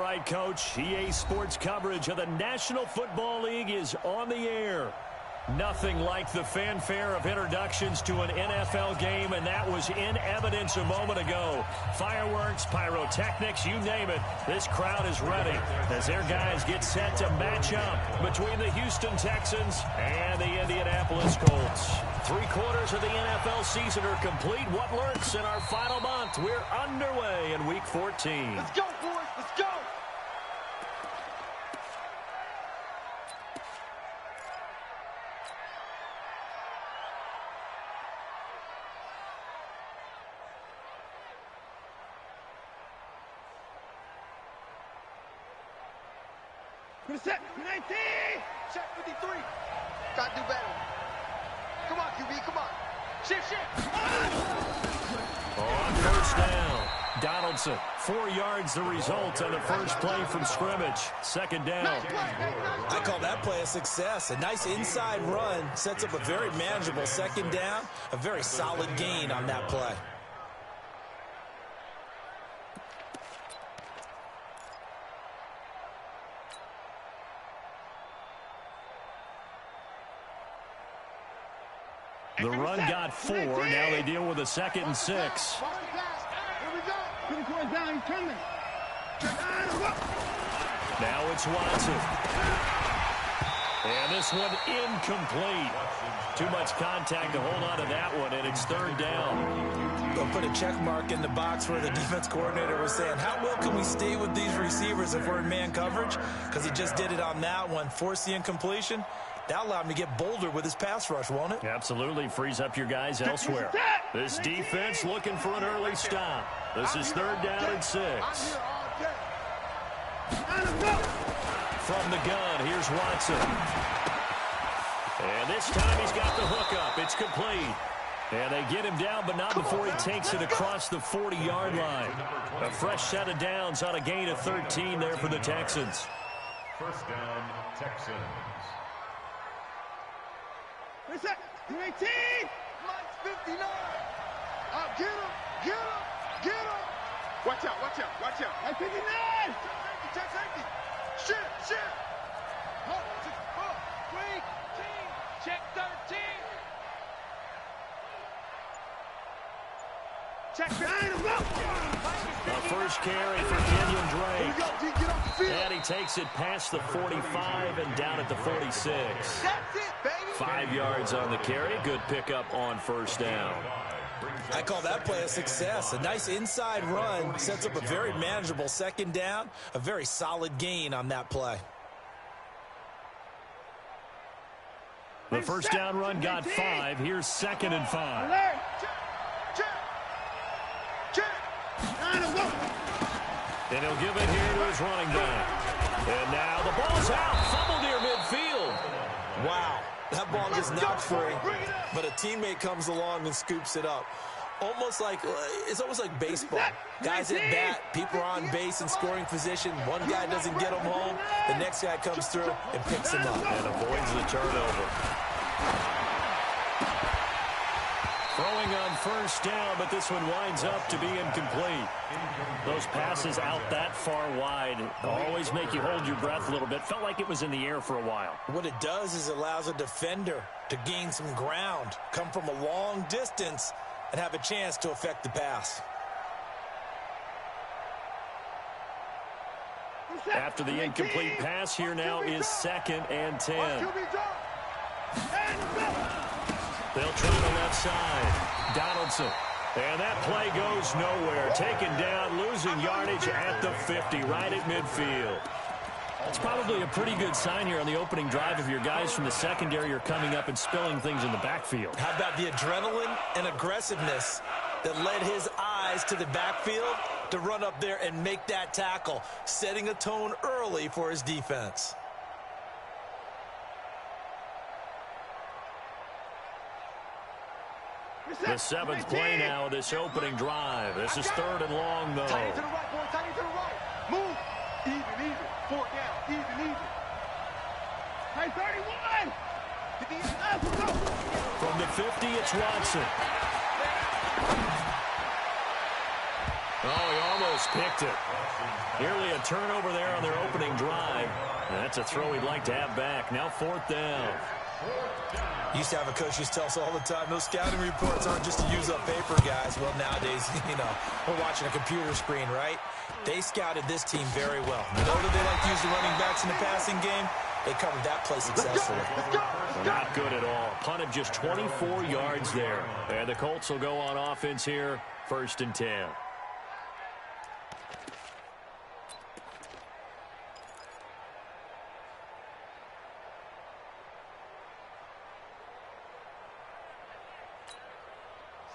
right, Coach. EA Sports coverage of the National Football League is on the air. Nothing like the fanfare of introductions to an NFL game, and that was in evidence a moment ago. Fireworks, pyrotechnics, you name it. This crowd is ready as their guys get set to match up between the Houston Texans and the Indianapolis Colts. 3/4 of the NFL season are complete. What lurks in our final month? We're underway in Week 14. Let's go, boys. Let's go. Set 19. Check 53. Gotta do better. Come on, QB. Come on. Shift. On first down, Donaldson. 4 yards the result on the first play from scrimmage. Second down. I call that play a success. A nice inside run sets up a very manageable second down. A very solid gain on that play. The run got 4. Now they deal with a 2nd and 6. Here we go. Down. He's coming. Now it's Watson. And this one incomplete. Too much contact to hold on to that one, and it's 3rd down. They'll put a check mark in the box where the defense coordinator was saying, how well can we stay with these receivers if we're in man coverage? Because he just did it on that one. Force the incompletion. That allowed him to get bolder with his pass rush, won't it? Absolutely. Frees up your guys elsewhere. This defense looking for an early stop. This is 3rd down and 6. From the gun, here's Watson. And this time he's got the hook up. It's complete. And they get him down, but not before he takes it across the 40-yard line. A fresh set of downs on a gain of 13 there for the Texans. First down, Texans. What's that? 19. Mike's 59. Get him. Watch out. Mike 59. Check safety. Shit. Wait. Check 13. Check 9. A first carry for Kenyon Drake. And he takes it past the 45 and down at the 46. That's it, baby. 5 yards on the carry. Good pickup on first down. I call that play a success. A nice inside run sets up a very manageable second down. A very solid gain on that play. The first down run got 5. Here's 2nd and 5. And he'll give it here to his running back. And now the ball's out. Fumbled near midfield. Wow. That ball gets knocked free, but a teammate comes along and scoops it up. It's almost like baseball. Guys at bat, people are on base in scoring position. One guy doesn't get them home. The next guy comes through and picks him up. And avoids the turnover. Throwing on first down, but this one winds up to be incomplete. Those passes out that far wide always make you hold your breath a little bit. Felt like it was in the air for a while. What it does is it allows a defender to gain some ground, come from a long distance, and have a chance to affect the pass. After the incomplete pass, here now is 2nd and 10. They'll try the left side. Donaldson. And that play goes nowhere. Taken down, losing yardage at the 50, right at midfield. It's probably a pretty good sign here on the opening drive of your guys from the secondary are coming up and spilling things in the backfield. How about the adrenaline and aggressiveness that led his eyes to the backfield to run up there and make that tackle, setting a tone early for his defense. The 7th play now of this opening drive. This is 3rd and long, though. Tight to the right, boy. Tight to the right. Move. Even. 4 down. Even. Hey, 31. From the 50, it's Watson. Oh, he almost picked it. Nearly a turnover there on their opening drive. And that's a throw he'd like to have back. Now 4th down. Used to have a coach who used to tell us all the time, those scouting reports aren't just to use up paper, guys. Well, nowadays, we're watching a computer screen, right? They scouted this team very well. Know that they like to use the running backs in the passing game? They covered that play successfully. Not good at all. Punted just 24 yards there. And the Colts will go on offense here, 1st and 10.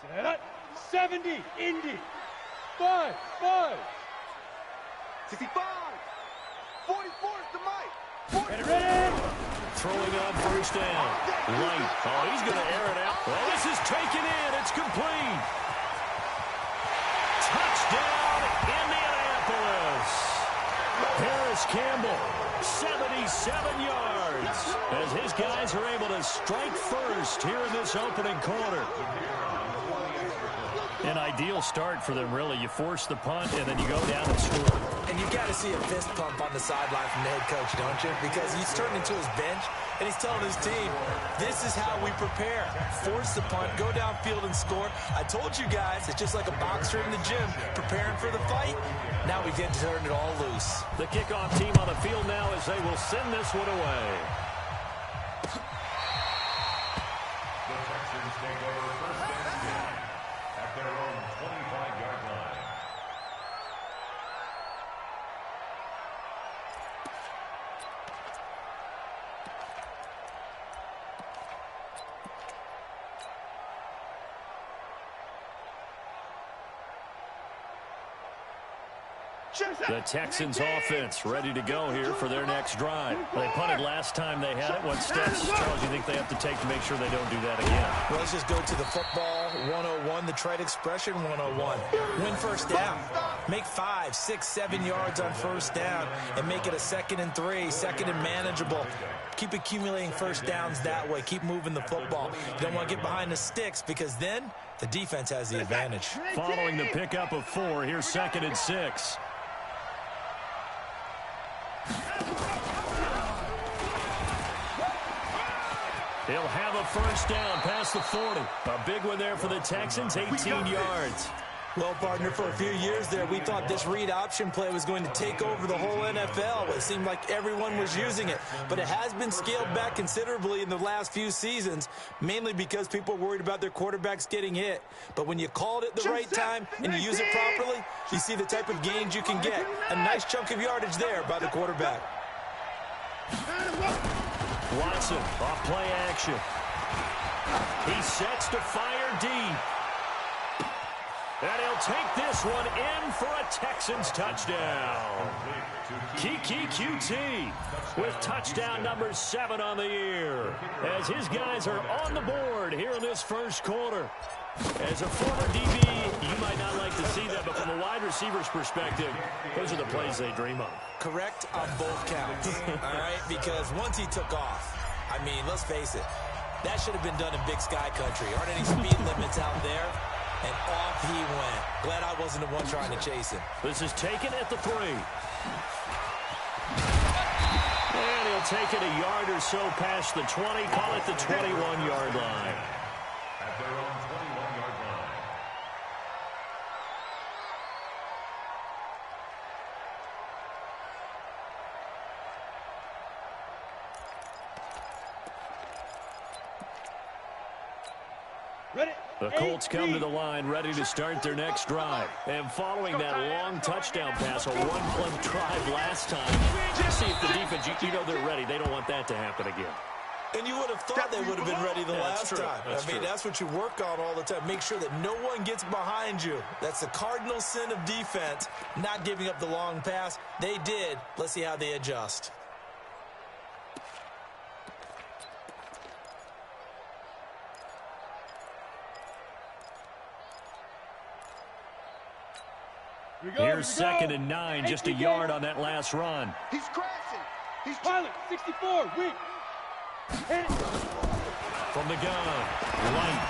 Set. 70. Indy. 5. 65. 44 is the mic. Ready. Throwing on 1st down. Light. Oh, he's going to air it out. Oh, this is taken in. It's complete. Touchdown, Indianapolis. Harris Campbell, 77 yards. As his guys are able to strike first here in this opening quarter. An ideal start for them, really. You force the punt, and then you go down and score. And you got to see a fist pump on the sideline from the head coach, don't you? Because he's turned into his bench, and he's telling his team, this is how we prepare. Force the punt, go downfield and score. I told you guys, it's just like a boxer in the gym, preparing for the fight. Now we get to turn it all loose. The kickoff team on the field now as they will send this one away. The Texans take over 1st and 10 at their own 25-yard line. The Texans offense ready to go here for their next drive. They punted last time they had it. What steps, Charles, do you think they have to take to make sure they don't do that again? Well, let's just go to the football 101, the trade expression 101. Win 1st down. Make 5, 6, 7 yards on 1st down and make it a 2nd and 3, 2nd and manageable. Keep accumulating 1st downs that way. Keep moving the football. You don't want to get behind the sticks because then the defense has the advantage. Following the pickup of 4, here's 2nd and 6. He'll have a 1st down past the 40. A big one there for the Texans, 18 yards. Well, partner, for a few years there, we thought this read option play was going to take over the whole NFL. It seemed like everyone was using it. But it has been scaled back considerably in the last few seasons, mainly because people are worried about their quarterbacks getting hit. But when you call it at the right time and you use it properly, you see the type of gains you can get. A nice chunk of yardage there by the quarterback. Watson, off play action. He sets to fire deep. And he'll take this one in for a Texans touchdown. Kiki QT with touchdown number 7 on the year. As his guys are on the board here in this 1st quarter. As a former DB, you might not like to see that, but from a wide receiver's perspective, those are the plays they dream of. Correct on both counts, all right? Because once he took off, I mean, let's face it, that should have been done in Big Sky Country. Aren't any speed limits out there? And off he went. Glad I wasn't the one trying to chase him. This is taken at the 3. And he'll take it a yard or so past the 20, call it the 21-yard line. At their own 21-yard line. Ready. The Colts come to the line ready to start their next drive. And following that long touchdown pass, a one-play drive last time, just see if the defense, you know they're ready. They don't want that to happen again. And you would have thought they would have been ready the last true. time. That's I mean, true. that's what you work on all the time. Make sure that no one gets behind you. That's the cardinal sin of defense, not giving up the long pass. They did. Let's see how they adjust. Here's 2nd and 9, just a yard on that last run. He's crashing. He's pilot. 64. Weak. From the gun, Light.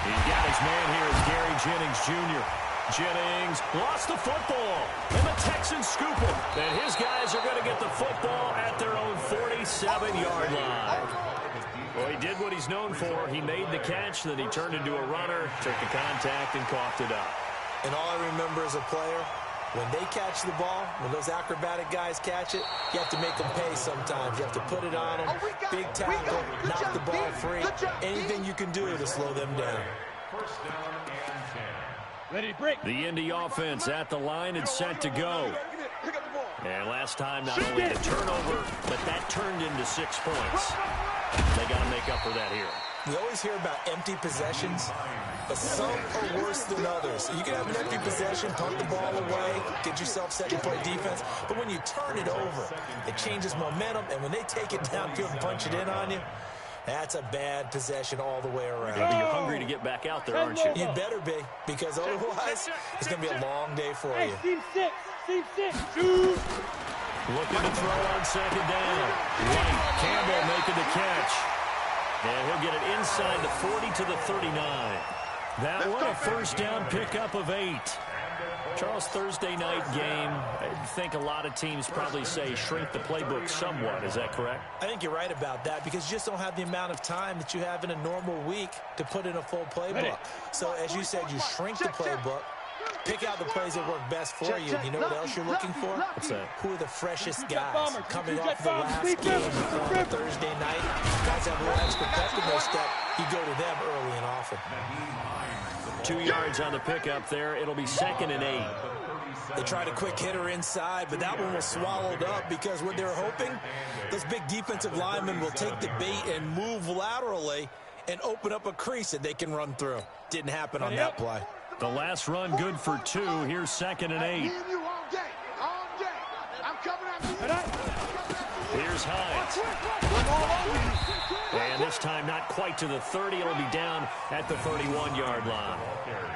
He's got his man here is Gary Jennings Jr. Jennings lost the football, and the Texans scoop him. And his guys are going to get the football at their own 47-yard line. Well, he did what he's known for. He made the catch, then he turned into a runner, took the contact, and coughed it up. And all I remember as a player, when they catch the ball, when those acrobatic guys catch it, you have to make them pay sometimes. You have to put it on them, big tackle, knock the ball free. Anything you can do to slow them down. First down and 10. Ready to break. The Indy offense at the line and set to go. And last time, not only the turnover, but that turned into 6 points. They got to make up for that here. We always hear about empty possessions, but some are worse than others. You can have an empty possession, punt the ball away, get yourself second-play defense, but when you turn it over, it changes momentum, and when they take it downfield and punch it in on you, that's a bad possession all the way around. Yeah, but you're hungry to get back out there, aren't you? You better be, because otherwise, it's going to be a long day for you. Team six, shoot! Looking to throw on second down. White, Campbell making the catch. And he'll get it inside the 40 to the 39. That one a first down pickup of 8. Charles, Thursday night game, I think a lot of teams probably say shrink the playbook somewhat. Is that correct? I think you're right about that because you just don't have the amount of time that you have in a normal week to put in a full playbook. So, as you said, you shrink the playbook, pick out the plays that work best for you. You know what else you're looking for? What's that? Who are the freshest guys coming off the last game on Thursday night? Guys have a little extra pep in their step. You go to them early and often. 2 yards on the pickup there. It'll be 2nd and 8. They tried a quick hitter inside, but that one was swallowed up because what they're hoping, those big defensive linemen will take the bait and move laterally and open up a crease that they can run through. Didn't happen on that play. The last run good for 2. Here's 2nd and 8. Here's Hines. And this time not quite to the 30. It'll be down at the 31-yard line.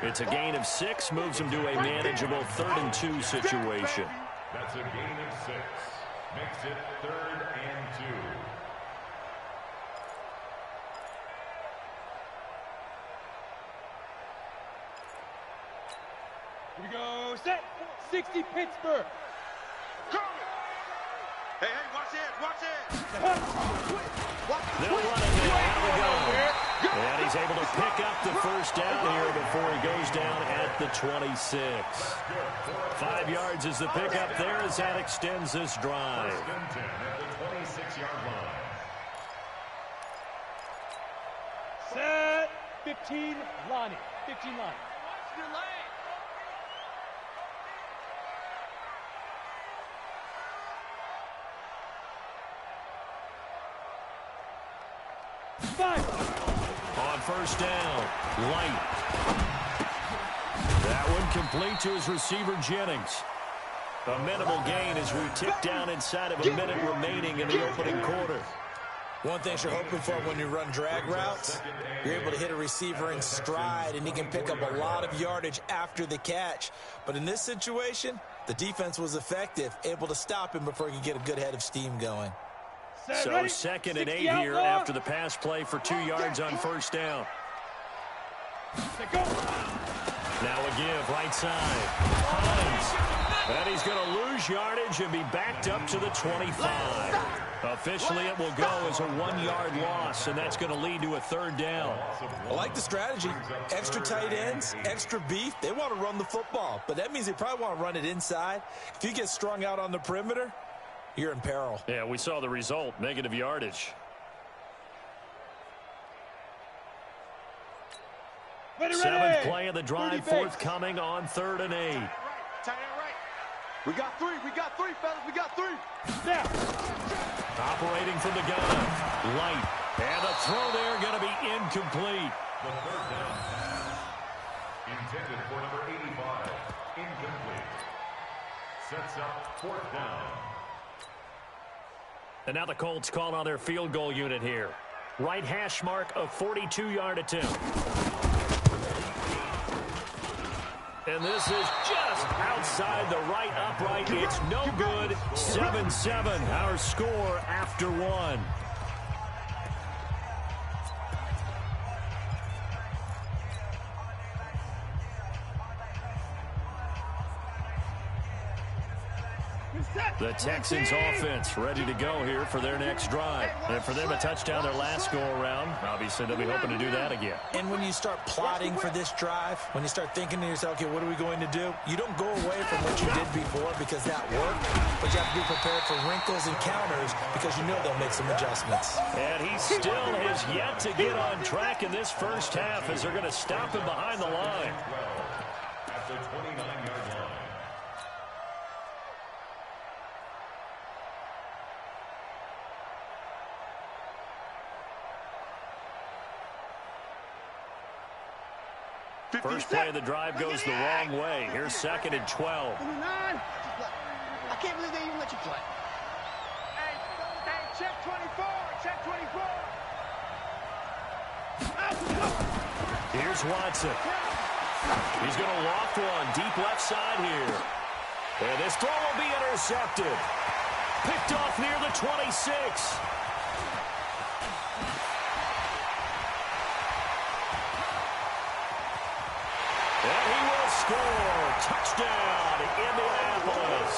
It's a gain of 6. Moves them to a manageable 3rd and 2 situation. That's a gain of 6. Makes it 3rd and 2. Here we go, set. 60 Pittsburgh. Hey, watch it. They'll run it now. Out we go. And he's able to pick up the first down here before he goes down at the 26. 5 yards is the pickup there as that extends this drive. First and 10 at the 26-yard line. Set. 15, Lonnie. 15 line. On first down, Light. That one complete to his receiver, Jennings. A minimal gain as we tick down inside of a minute remaining in the opening quarter. One thing you're hoping for when you run drag routes, you're able to hit a receiver in stride, and he can pick up a lot of yardage after the catch. But in this situation, the defense was effective, able to stop him before he could get a good head of steam going. So 2nd and 8 here after the pass play for 2 yards on first down. Now a give, right side. Hines. And he's going to lose yardage and be backed up to the 25. Officially, it will go as a 1-yard loss, and that's going to lead to a 3rd down. I like the strategy. Extra tight ends, extra beef. They want to run the football, but that means they probably want to run it inside. If you get strung out on the perimeter, you're in peril. Yeah, we saw the result, negative yardage. Seventh play of the drive, forthcoming on 3rd and 8. Tight end right. We got 3, fellas. We got 3. Now. Operating from the gun. Light. And the throw there going to be incomplete. The 3rd down pass. Intended for number 85. Incomplete. Sets up 4th down. And now the Colts call on their field goal unit here. Right hash mark of 42-yard attempt. And this is just outside the right upright. It's no good. 7-7, our score after 1. The Texans offense ready to go here for their next drive. And for them a touchdown their last go-around, obviously they'll be hoping to do that again. And when you start plotting for this drive, when you start thinking to yourself, okay, what are we going to do? You don't go away from what you did before because that worked, but you have to be prepared for wrinkles and counters because you know they'll make some adjustments. And he still has yet to get on track in this first half as they're going to stop him behind the line. At the 29-yard line. First play of the drive goes the wrong way. Here's 2nd and 12. I can't believe they even let you play. Hey, check 24. Check 24. Here's Watson. He's going to loft one deep left side here. And this throw will be intercepted. Picked off near the 26. And he will score. Touchdown, Indianapolis.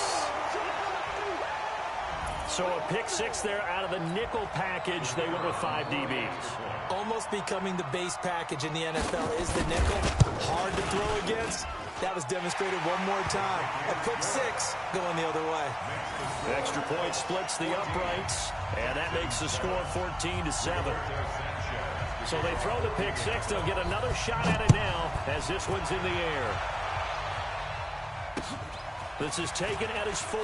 So a pick 6 there out of the nickel package. They went with 5 DBs. Almost becoming the base package in the NFL is the nickel. Hard to throw against. That was demonstrated one more time. A pick 6 going the other way. Extra point splits the uprights, and that makes the score 14-7. So they throw the pick 6. They'll get another shot at it now as this one's in the air. This is taken at his 4.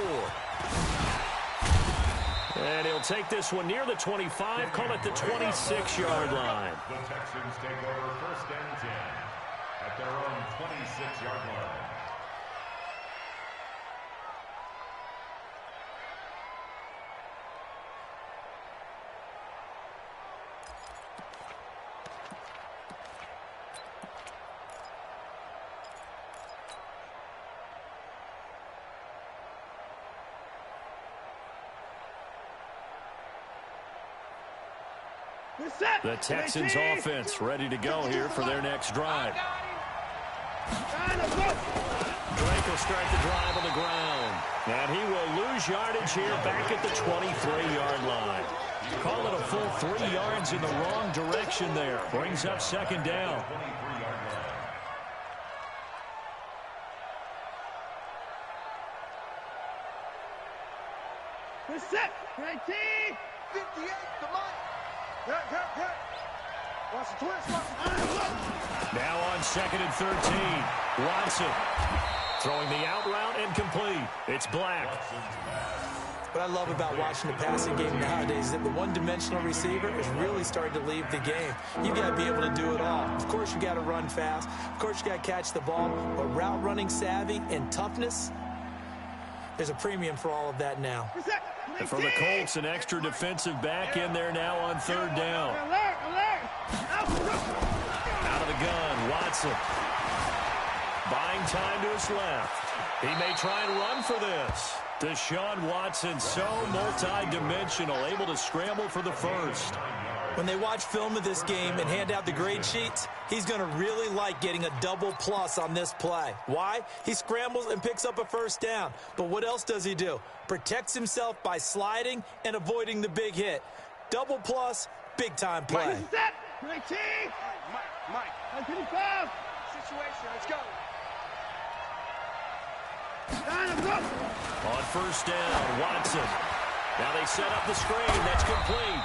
And he'll take this one near the 25, call it the 26-yard line. The Texans take over 1st and 10 at their own 26-yard line. The Texans offense ready to go here for their next drive. Drake will start the drive on the ground. And he will lose yardage here back at the 23-yard line. Call it a full 3 yards in the wrong direction there. Brings up 2nd down. We're set. 19. 58. Come on. Watch the twist. Now on 2nd and 13. Watson throwing the out route and complete. It's Black. What I love about watching the passing game nowadays is that the one-dimensional receiver is really starting to leave the game. You got to be able to do it all. Of course, you got to run fast. Of course, you got to catch the ball. But route running savvy and toughness, there's a premium for all of that now. And for the Colts, an extra defensive back in there now on 3rd down. Out of the gun, Watson. Buying time to his left. He may try and run for this. Deshaun Watson, so multi-dimensional, able to scramble for the 1st. When they watch film of this game and hand out the grade sheets, he's going to really like getting a double plus on this play. Why? He scrambles and picks up a 1st down. But what else does he do? Protects himself by sliding and avoiding the big hit. Double plus, big-time play. Mike, set. 19. Mike. 25. Situation, let's go. On 1st down, Watson. Now they set up the screen. That's complete.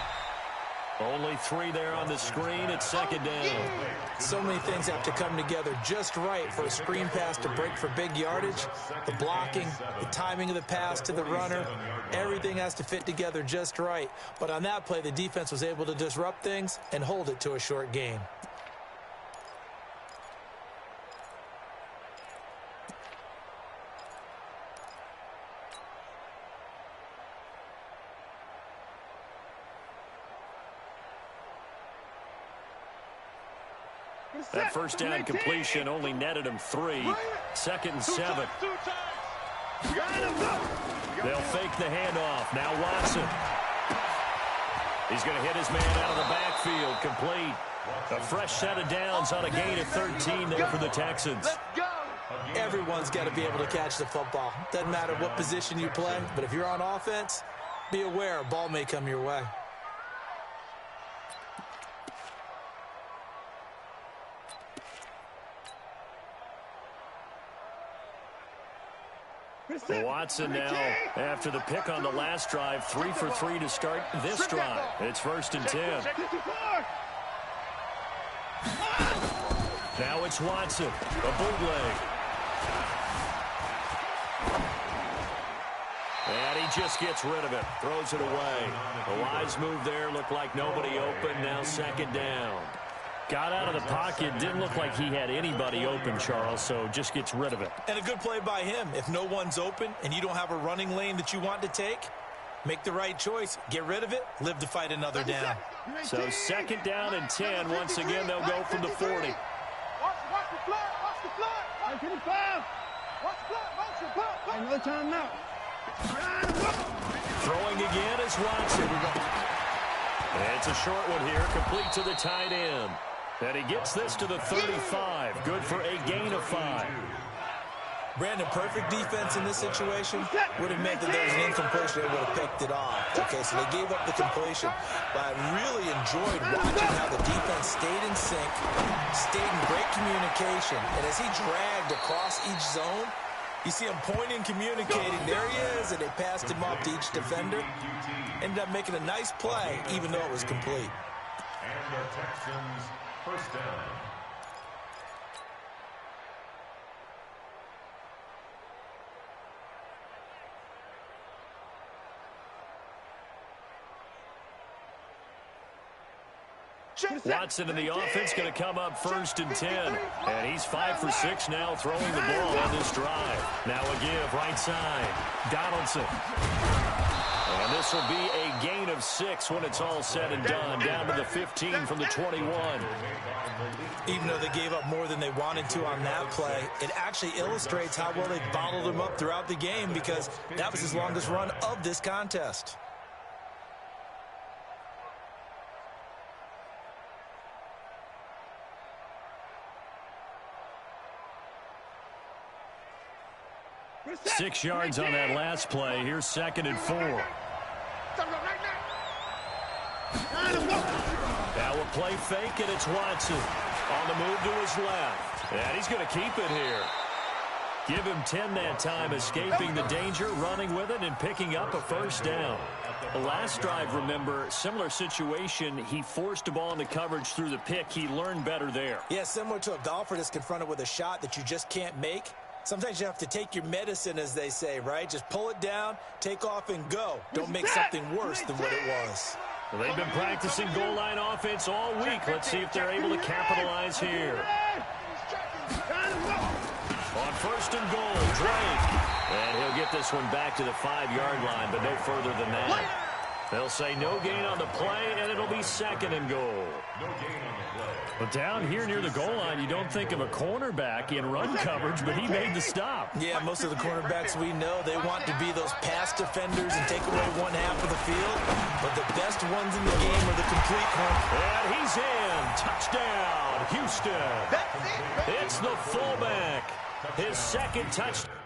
Only 3 there on the screen at 2nd down. So many things have to come together just right for a screen pass to break for big yardage. The blocking, the timing of the pass to the runner, everything has to fit together just right. But on that play, the defense was able to disrupt things and hold it to a short gain. That 1st down completion only netted him 3. 2nd and 7. They'll fake the handoff. Now Watson. He's going to hit his man out of the backfield. Complete. A fresh set of downs on a gain of 13 there for the Texans. Everyone's got to be able to catch the football. Doesn't matter what position you play, but if you're on offense, be aware a ball may come your way. Watson now, after the pick on the last drive, 3 for 3 to start this drive. It's 1st and 10. Now it's Watson, a bootleg. And he just gets rid of it, throws it away. A wise move there, looked like nobody open, now 2nd down. Got out of the pocket, didn't look like he had anybody open, Charles, so just gets rid of it. And a good play by him. If no one's open and you don't have a running lane that you want to take, make the right choice. Get rid of it, live to fight another down. So 2nd down and 10. Once again, they'll go from the 40. Watch the flat, watch the flat. 55. Watch the flat. Ain't no time now. Throwing again is Watson. It's a short one here, complete to the tight end. And he gets this to the 35. Good for a gain of 5. Brandon, perfect defense in this situation would have meant that there was an incompletion. They would have picked it off. Okay, so they gave up the completion. But I really enjoyed watching how the defense stayed in sync, stayed in great communication. And as he dragged across each zone, you see him pointing, communicating. There he is, and they passed him off to each defender. Ended up making a nice play, even though it was complete. And the Texans, 1st down. Watson in the offense going to come up 1st and 10. And he's 5 for 6 now throwing the ball on this drive. Now a give right side. Donaldson. And this will be a gain of 6 when it's all said and done. Down to the 15 from the 21. Even though they gave up more than they wanted to on that play, it actually illustrates how well they bottled him up throughout the game because that was his longest run of this contest. Six yards on that last play. Here's 2nd and 4. Now a play fake, and it's Watson on the move to his left. And he's going to keep it here. Give him 10 that time, escaping the danger, running with it, and picking up a 1st down. The last drive, remember, similar situation. He forced a ball into coverage through the pick. He learned better there. Yeah, similar to a golfer that's confronted with a shot that you just can't make. Sometimes you have to take your medicine, as they say, right? Just pull it down, take off, and go. Don't make something worse than what it was. Well, they've been practicing goal line offense all week. Let's see if they're able to capitalize here. On 1st and goal, Drake. And he'll get this one back to the 5-yard line, but no further than that. They'll say no gain on the play, and it'll be 2nd and goal. No gain on the play. But down here near the goal line, you don't think of a cornerback in run coverage, but he made the stop. Yeah, most of the cornerbacks we know, they want to be those pass defenders and take away one half of the field. But the best ones in the game are the complete corner. And he's in. Touchdown, Houston. It's the fullback. His 2nd touchdown.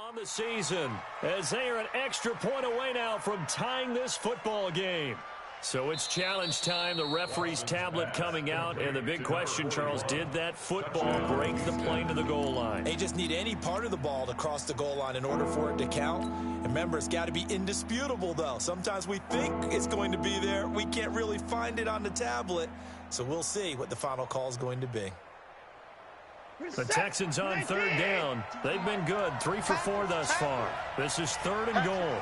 On the season, as they are an extra point away now from tying this football game. So it's challenge time. The referee's tablet coming out, and the big question, Charles, did that football break the plane to the goal line? They just need any part of the ball to cross the goal line in order for it to count. And remember, it's got to be indisputable, though. Sometimes we think it's going to be there. We can't really find it on the tablet. So we'll see what the final call is going to be. The Texans on 3rd down. They've been good, 3 for 4 thus far. This is 3rd and goal.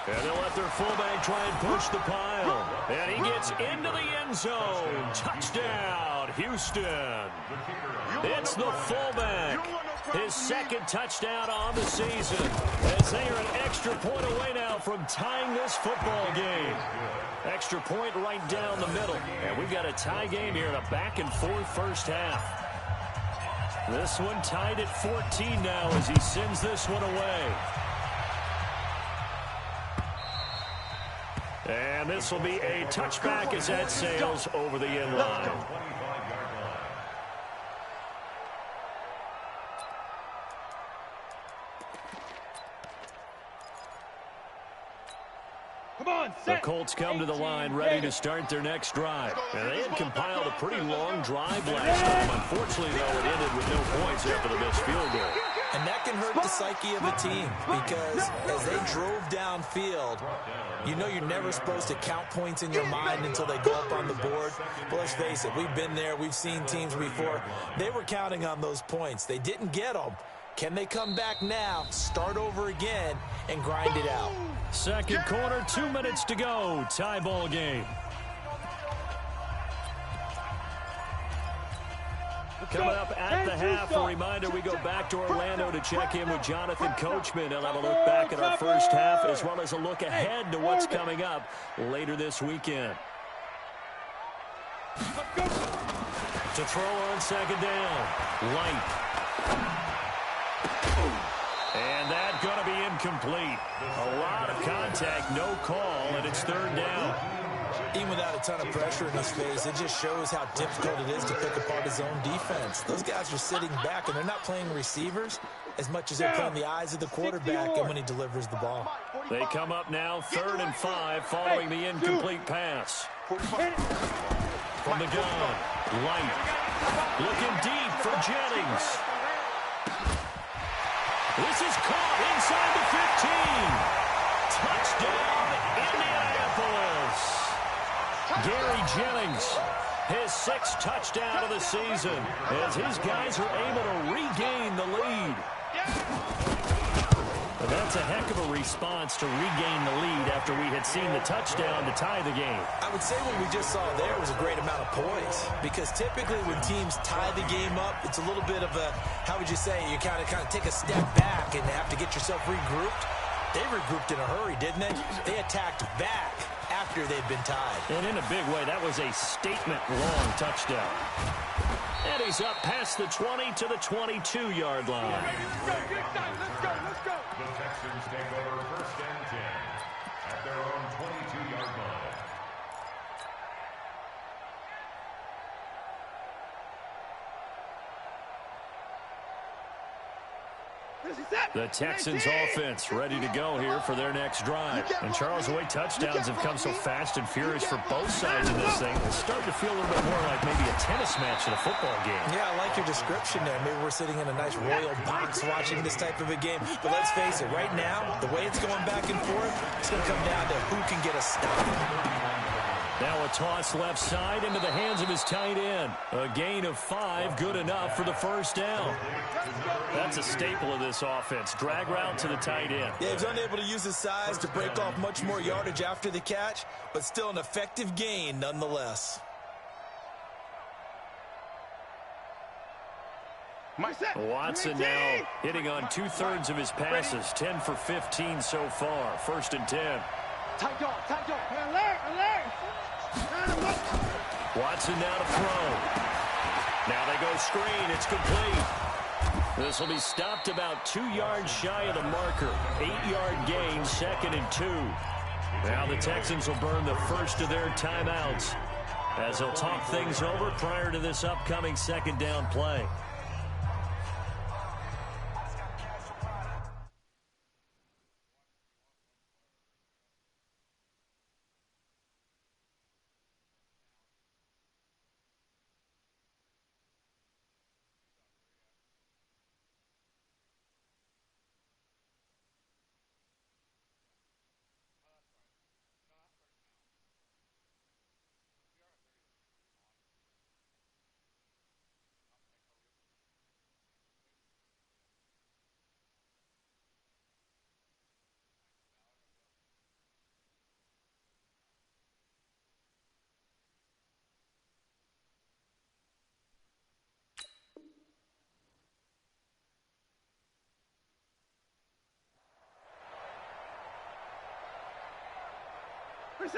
And they'll let their fullback try and push the pile. And he gets into the end zone. Touchdown, Houston. It's the fullback. His 2nd touchdown on the season, as they are an extra point away now from tying this football game. Extra point right down the middle. And we've got a tie game here in a back-and-forth first half. This one tied at 14 now as he sends this one away. And this will be a touchback as that sails over the end line. The Colts come to the line ready to start their next drive. And they had compiled a pretty long drive last time. Unfortunately, though, it ended with no points after the missed field goal. And that can hurt the psyche of a team because as they drove downfield, you know you're never supposed to count points in your mind until they go up on the board. But let's face it, we've been there. We've seen teams before. They were counting on those points. They didn't get them. Can they come back now, start over again, and grind it out? Second quarter, 2 minutes to go. Tie ball game. Coming up at the half, a reminder, we go back to Orlando to check in with Jonathan Coachman. He'll have a look back at our first half as well as a look ahead to what's coming up later this weekend. To throw on second down. Light. And that's going to be incomplete. A lot of contact, no call, and it's third down. Even without a ton of pressure in his face, it just shows how difficult it is to pick apart his own defense. Those guys are sitting back, and they're not playing receivers as much as they're playing the eyes of the quarterback and when he delivers the ball. They come up now 3rd and 5 following the incomplete pass. From the gun, Light. Looking deep for Jennings. This is caught inside the 15. Touchdown, Indianapolis. Gary Jennings, his 6th touchdown of the season, as his guys are able to regain the lead. And that's a heck of a response to regain the lead after we had seen the touchdown to tie the game. I would say what we just saw there was a great amount of poise, because typically when teams tie the game up, it's a little bit of a, how would you say, you kind of take a step back and have to get yourself regrouped. They regrouped in a hurry, didn't they? They attacked back after they'd been tied. And in a big way, that was a statement-long touchdown. And he's up past the 20 to the 22-yard line. Let's go. The Texans take over 1st and 10 at their own 22-yard line. The Texans offense ready to go here for their next drive. And Charles, the way touchdowns have come so fast and furious for both sides of this thing, it's starting to feel a little bit more like maybe a tennis match in a football game. Yeah, I like your description there. Maybe we're sitting in a nice royal box watching this type of a game. But let's face it, right now, the way it's going back and forth, it's going to come down to who can get a stop. Now a toss left side into the hands of his tight end. A gain of 5, good enough for the first down. That's a staple of this offense. Drag route to the tight end. Yeah, he's unable to use his size to break off much more yardage after the catch, but still an effective gain nonetheless. Watson now hitting on 2/3 of his passes. 10 for 15 so far. 1st and 10. Tight dog. Alert. Watson now to throw. Now they go screen. It's complete. This will be stopped about 2 yards shy of the marker. 8-yard gain, 2nd and 2. Now the Texans will burn the first of their timeouts as they'll talk things over prior to this upcoming 2nd down play.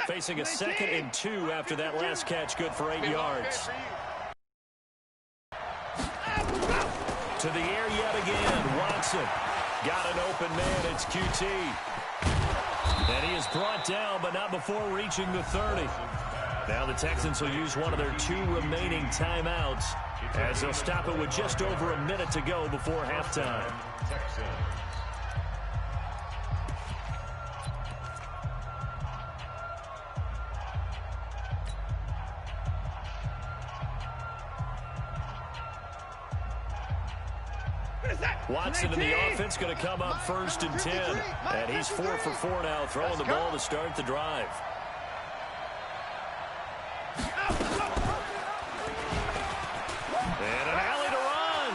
Facing a 2nd and 2 after that last catch, good for 8 yards. To the air yet again. Watson got an open man. It's QT. And he is brought down, but not before reaching the 30. Now the Texans will use one of their 2 remaining timeouts as they'll stop it with just over a minute to go before halftime. Watson in the offense going to come up 1st and 10. And he's 4 for 4 now, throwing the ball to start the drive. And an alley to run.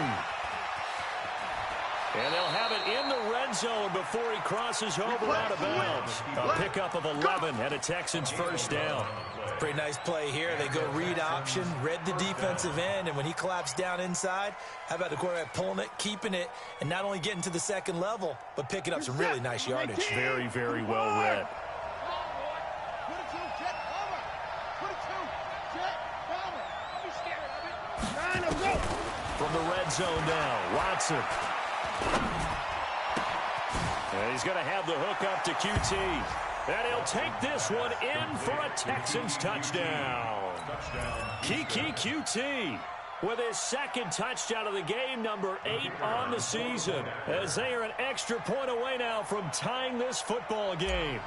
And they'll have it in the red zone before he crosses over out of bounds. A pickup of 11 and a Texans first down. Pretty nice play here. They go read option, read the defensive end, and when he collapsed down inside, how about the quarterback pulling it, keeping it, and not only getting to the second level, but picking up some really nice yardage. Very, very well read. From the red zone now, Watson. And he's going to have the hook up to QT. And he'll take this one in for a Texans touchdown. Kiki QT with his 2nd touchdown of the game, number 8 on the season, as they are an extra point away now from tying this football game.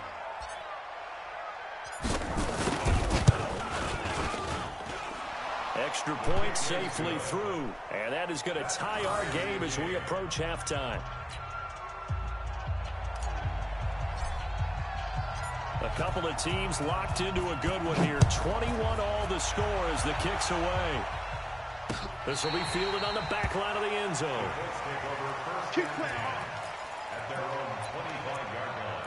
Extra point safely through, and that is going to tie our game as we approach halftime. A couple of teams locked into a good one here. 21 all the score as the kick's away. This will be fielded on the back line of the end zone. At their own 25-yard line.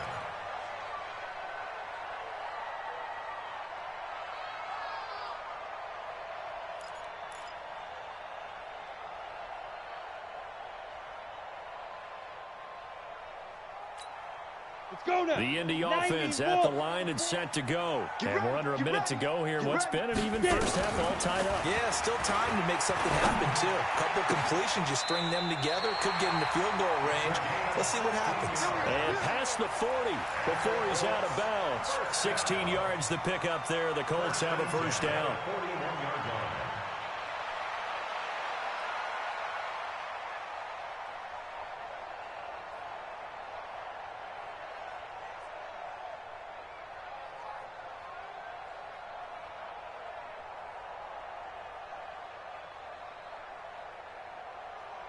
Let's go now. The Indy offense at the line and set to go. And we're under a minute to go here. What's been an even first half, all tied up. Yeah, still time to make something happen, too. A couple completions, you string them together, could get into field goal range. Let's see what happens. And past the 40 before he's out of bounds. 16 yards the pick up there. The Colts have a first down. 41-yard line.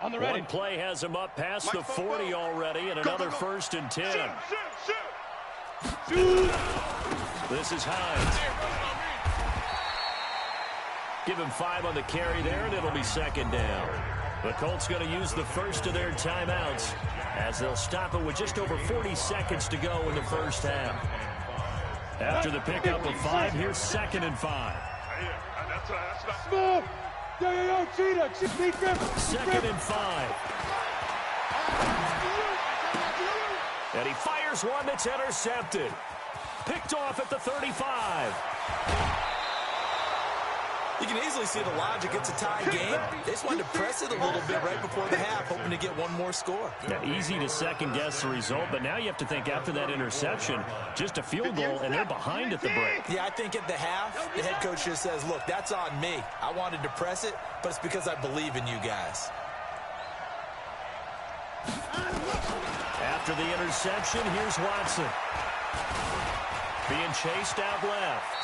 On the ready. One play has him up past the 40 already, and another 1st and 10. This is Hines. Give him 5 on the carry there, and it'll be 2nd down. The Colts going to use the first of their timeouts as they'll stop it with just over 40 seconds to go in the first half. After the pickup of 5, here's 2nd and 5. Small. Yo, cheetah. 2nd and 5. And he fires one that's intercepted. Picked off at the 35. You can easily see the logic. It's a tie game. They just wanted to press it a little bit right before the half, hoping to get one more score. Yeah, easy to second-guess the result, but now you have to think after that interception, just a field goal, and they're behind at the break. Yeah, I think at the half, the head coach just says, look, that's on me. I wanted to press it, but it's because I believe in you guys. After the interception, here's Watson. Being chased out left.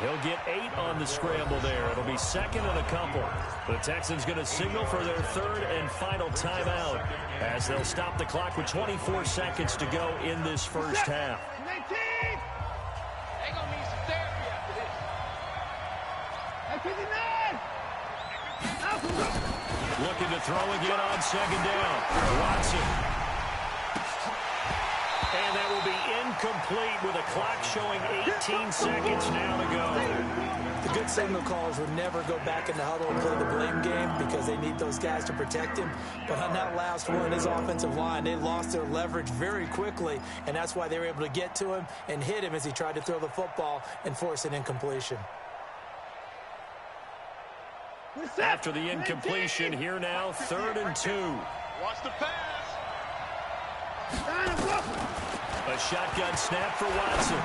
He'll get 8 on the scramble there. It'll be 2nd and a couple. The Texans going to signal for their 3rd and final timeout as they'll stop the clock with 24 seconds to go in this first half. They're going to need some therapy after this. Looking to throw again on 2nd down. Watson. And that will be incomplete with a clock showing 18 seconds now to go. The good signal callers would never go back in the huddle and play the blame game because they need those guys to protect him. But on that last one, his offensive line, they lost their leverage very quickly, and that's why they were able to get to him and hit him as he tried to throw the football and force an incompletion. After the incompletion, here now, 3rd and 2. Watch the pass. A shotgun snap for Watson.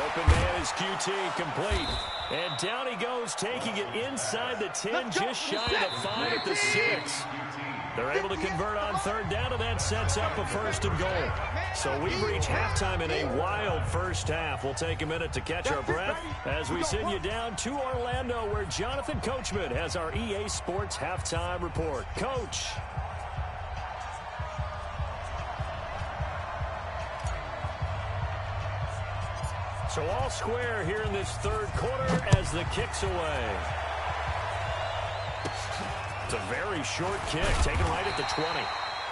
Open man is QT, complete. And down he goes, taking it inside the 10, just shy of the 5 at the 6. They're able to convert on 3rd down, and that sets up a 1st and goal. So we've reached halftime in a wild first half. We'll take a minute to catch our breath as we send you down to Orlando, where Jonathan Coachman has our EA Sports halftime report. Coach. So all square here in this 3rd quarter as the kick's away. It's a very short kick, taken right at the 20.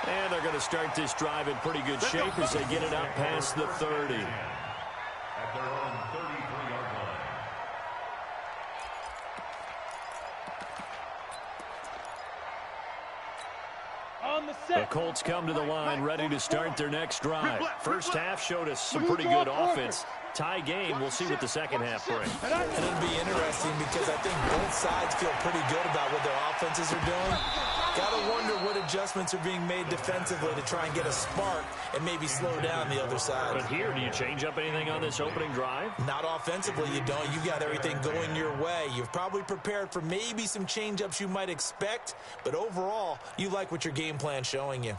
And they're going to start this drive in pretty good shape as they get it out past the 30. At their own 33-yard line. On the The set. Colts come to the line ready to start their next drive. First half showed us some pretty good offense. Tie game. We'll see what the second half brings. And it'll be interesting because I think both sides feel pretty good about what their offenses are doing. Got to wonder what adjustments are being made defensively to try and get a spark and maybe slow down the other side. But here, do you change up anything on this opening drive? Not offensively, you don't. You got everything going your way. You've probably prepared for maybe some change-ups you might expect, but overall, you like what your game plan's showing you.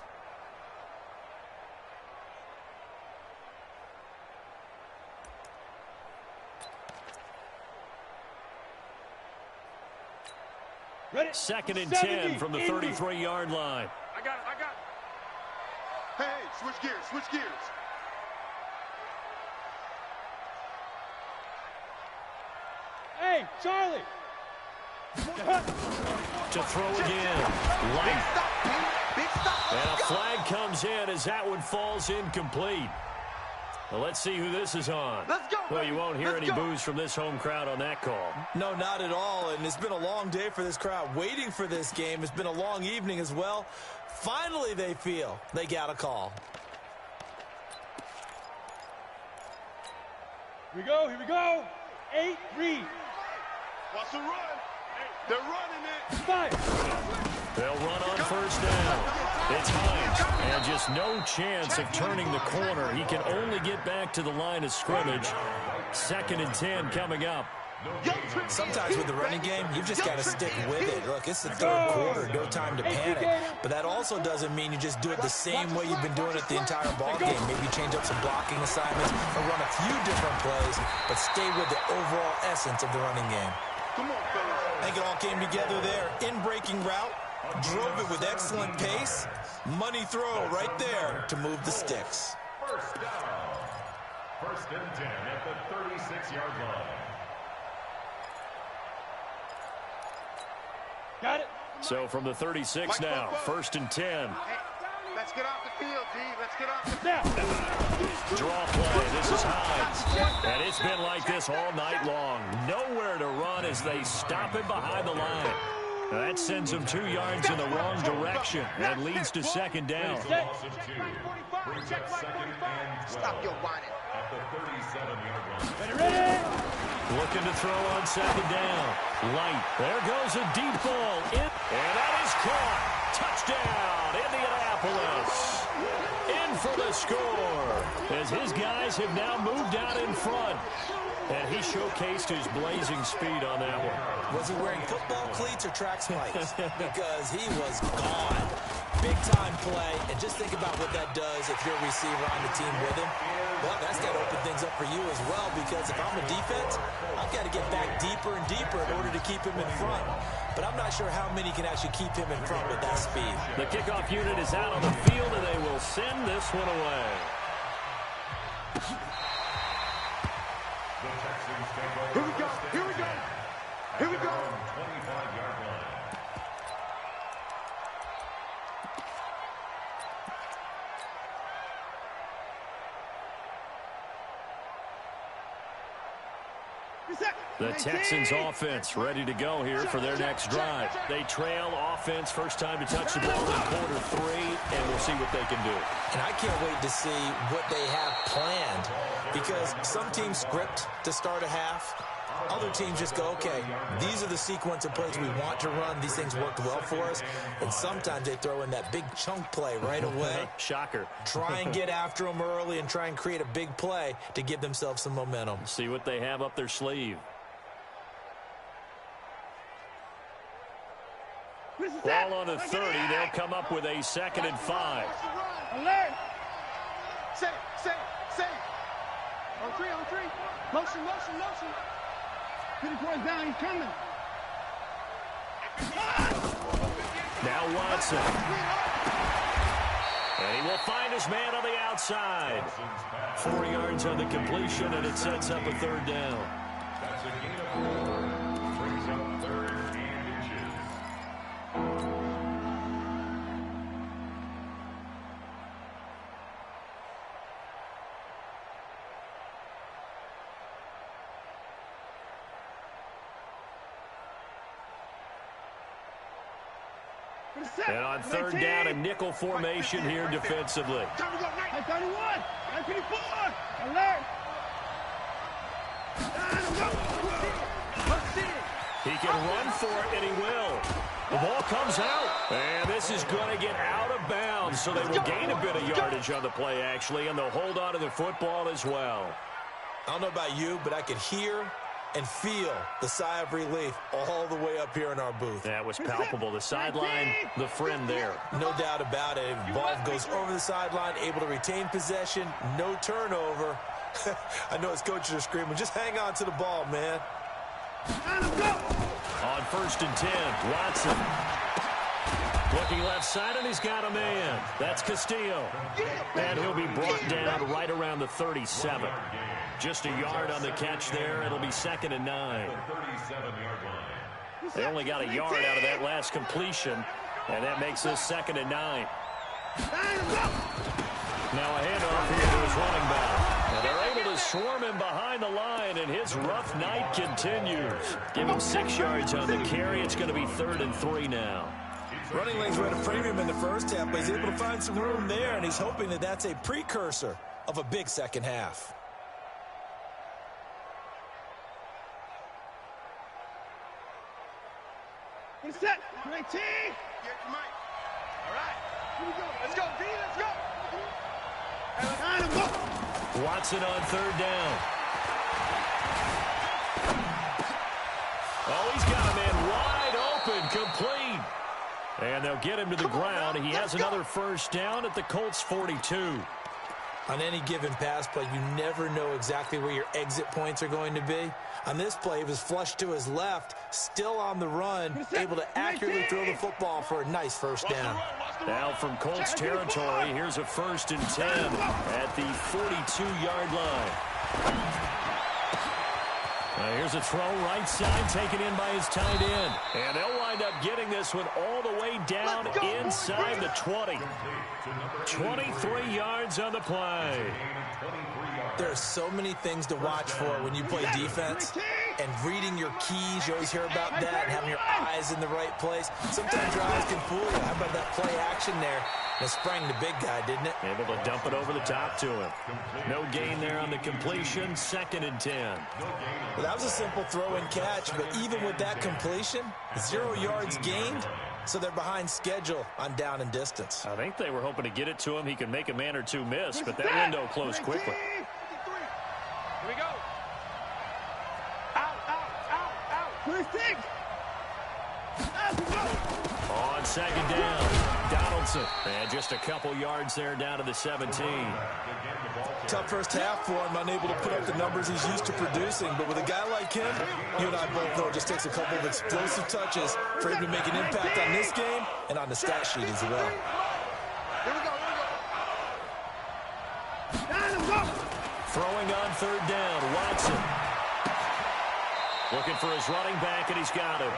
Ready. 2nd and 10 from the 33-yard line. I got it. Hey, switch gears. Hey, Charlie. To throw again. Light. Big stop. And a flag comes in as that one falls incomplete. Well, let's see who this is on. Let's go, Well, you won't hear Let's any go. boos from this home crowd on that call. No, not at all, and it's been a long day for this crowd waiting for this game. It's been a long evening as well. Finally, they feel they got a call. Here we go. 8-3. What's the run? They're running it. 5. They'll run on 1st down. It's Hines, and just no chance of turning the corner. He can only get back to the line of scrimmage. 2nd and 10 coming up. Sometimes with the running game, you've just got to stick with it. Look, it's the 3rd quarter, no time to panic. But that also doesn't mean you just do it the same way you've been doing it the entire ball game. Maybe change up some blocking assignments or run a few different plays, but stay with the overall essence of the running game. Come on, fellas. I think it all came together there. In-breaking route, drove it with excellent pace. Money throw right there to move the sticks. 1st down. 1st and 10 at the 36-yard line. Got it. So from the 36 now, 1st and 10. Hey, let's get off the field, G. Let's get off the Snap. Draw play. This is Hines. And it's been like this all night long. Nowhere to run as they stop him behind the line. Now that sends him 2 yards in the wrong direction and leads to 2nd down. It's a loss of 2. Brings up 2nd and 12. Stop your whining. At the 37-yard line. Ready. Looking to throw on 2nd down. Light. There goes a deep ball. And that is caught. Touchdown, Indianapolis. In for the score as his guys have now moved out in front. And he showcased his blazing speed on that one. Was he wearing football cleats or track spikes? Because he was gone. Big-time play, and just think about what that does if you're a receiver on the team with him. Well, that's got to open things up for you as well, because if I'm a defense, I've got to get back deeper and deeper in order to keep him in front. But I'm not sure how many can actually keep him in front with that speed. The kickoff unit is out on the field, and they will send this one away. The Texans take over. Here we go. Here we go. Here we go. 25-yard line. The Texans offense ready to go here for their next drive. They trail offense, first time to touch the ball in quarter 3, and we'll see what they can do. And I can't wait to see what they have planned, because some teams script to start a half. Other teams just go, okay, these are the sequence of plays we want to run. These things worked well for us. And sometimes they throw in that big chunk play right away. Shocker. Try and get after them early and try and create a big play to give themselves some momentum. See what they have up their sleeve. Ball on the 30. They'll come up with a 2nd and 5. Alert! Safe. On three. Motion. Pretty points down, he's coming. Now Watson. And he will find his man on the outside. 4 yards on the completion, and it sets up a 3rd down. That's a gain of 4. Brings up 3rd and inches. And on 3rd down, a nickel formation here defensively. Time to go, 931, 954, alert! He can run for it, and he will. The ball comes out, and this is going to get out of bounds, so they will gain a bit of yardage on the play, actually, and they'll hold on to the football as well. I don't know about you, but I could hear and feel the sigh of relief all the way up here in our booth. That was palpable. The sideline, the friend there. No doubt about it. Ball goes over the sideline, able to retain possession, no turnover. I know his coaches are screaming, just hang on to the ball, man. On 1st and 10, Watson. Looking left side, and he's got a man. That's Castillo. And he'll be brought down right around the 37. Just a yard on the catch there. It'll be 2nd and 9. They only got a yard out of that last completion, and that makes this 2nd and 9. Now a handoff here to his running back. And they're able to swarm him behind the line, and his rough night continues. Give him 6 yards on the carry. It's going to be 3rd and 3 now. Running lanes were at a premium in the first half, but he's able to find some room there, and he's hoping that that's a precursor of a big second half. Set, 19. Get your mic. All right. Here we go. Let's go, B. Let's go. Watson on 3rd down. Oh, he's got a man wide open, complete. And they'll get him to the ground. He has another 1st down at the Colts 42. On any given pass play, you never know exactly where your exit points are going to be. On this play, he was flushed to his left, still on the run, able to accurately throw the football for a nice 1st down. Now from Colts territory, here's a 1st and 10 at the 42-yard line. Here's a throw right side, taken in by his tight end. And they'll wind up getting this one all the way down inside the 20. 23 yards on the play. There are so many things to watch for when you play defense. And reading your keys, you always hear about that, and having your eyes in the right place. Sometimes your eyes can fool you. How about that play action there? It sprang the big guy, didn't it? Able to dump it over the top to him. No gain there on the completion. 2nd and 10. Well, that was a simple throw and catch, but even with that completion, 0 yards gained, so they're behind schedule on down and distance. I think they were hoping to get it to him. He could make a man or two miss, but that window closed quickly. Here we go. Out. 26. On 2nd down, Donaldson. And just a couple yards there down to the 17. Tough first half for him, unable to put up the numbers he's used to producing. But with a guy like him, you and I both know it just takes a couple of explosive touches for him to make an impact on this game and on the stat sheet as well. Here we go. Throwing on 3rd down, Watson. Looking for his running back, and he's got him.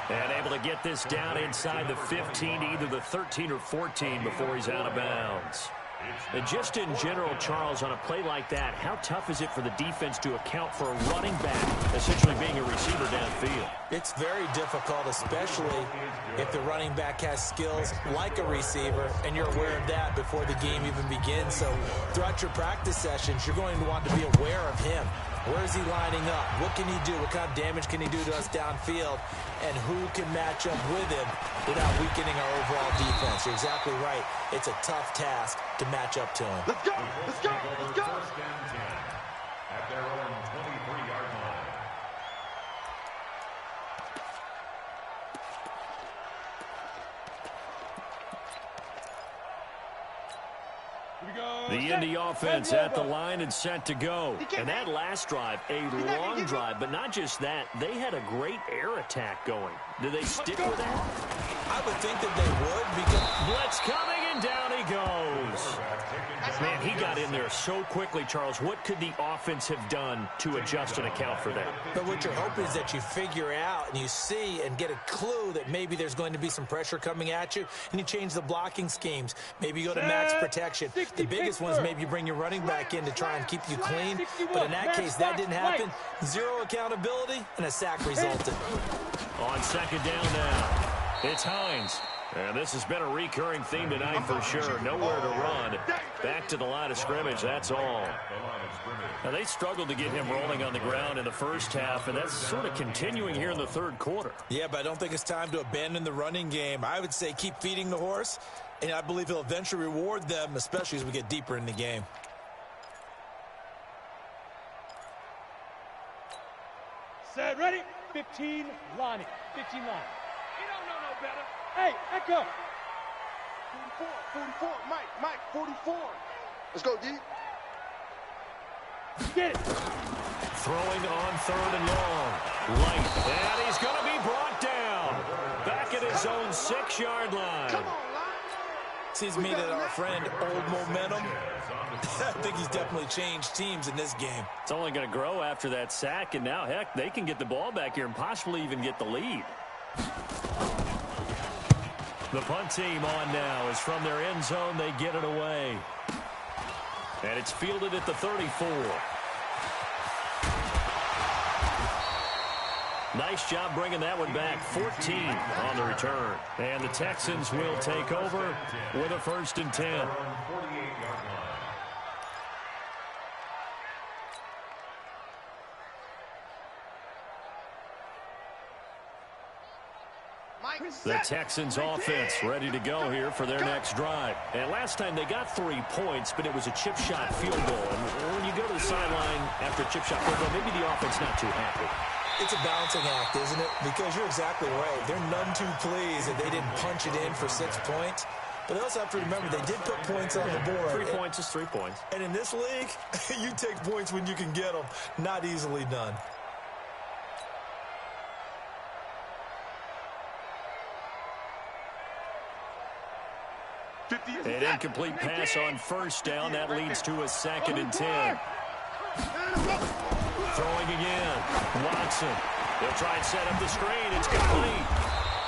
And able to get this down inside the 15, either the 13 or 14 before he's out of bounds. And just in general, Charles, on a play like that, how tough is it for the defense to account for a running back essentially being a receiver downfield? It's very difficult, especially if the running back has skills like a receiver, and you're aware of that before the game even begins. So throughout your practice sessions, you're going to want to be aware of him. Where is he lining up? What can he do? What kind of damage can he do to us downfield? And who can match up with him without weakening our overall defense? You're exactly right. It's a tough task to match up to him. Let's go! Let's go! Let's go! First and 10 at their own 23-yard line. The Indy offense at the line and set to go. And that last drive, a long drive, but not just that. They had a great air attack going. Do they stick with that? I would think that they would because Blitz coming, and down he goes. Man, he got in there so quickly, Charles. What could the offense have done to adjust and account for that? But what you're hoping is that you figure out and you see and get a clue that maybe there's going to be some pressure coming at you, and you change the blocking schemes. Maybe you go to max protection. The biggest one is maybe you bring your running back in to try and keep you clean. But in that case, that didn't happen. Zero accountability, and a sack resulted. On second down now, it's Hines. And this has been a recurring theme tonight for sure. Nowhere to run. Back to the line of scrimmage, that's all. Now, they struggled to get him rolling on the ground in the first half, and that's sort of continuing here in the third quarter. Yeah, but I don't think it's time to abandon the running game. I would say keep feeding the horse, and I believe he'll eventually reward them, especially as we get deeper in the game. Set, ready? 15, Lonnie. 15, Lonnie. You don't know no better. Hey, Echo. 44, Mike, 44. Let's go, D. Get it. Throwing on third and long. Light. And he's going to be brought down. Back at his own 6-yard line. Come on, line. Seems to me that our friend, Old Momentum, I think he's definitely changed teams in this game. It's only going to grow after that sack, and now, heck, they can get the ball back here and possibly even get the lead. The punt team on now is from their end zone. They get it away. And it's fielded at the 34. Nice job bringing that one back. 14 on the return. And the Texans will take over with a 1st and 10. The Texans offense ready to go here for their next drive. And last time they got 3 points, but it was a chip shot field goal. And when you go to the sideline after a chip shot field goal, maybe the offense not too happy. It's a balancing act, isn't it? Because you're exactly right. They're none too pleased that they didn't punch it in for 6 points. But they also have to remember they did put points on the board. 3 points is 3 points. And in this league, you take points when you can get them. Not easily done. An incomplete pass on 1st down. That leads to a 2nd and 10. Throwing again. Watson. He'll try and set up the screen. It's complete.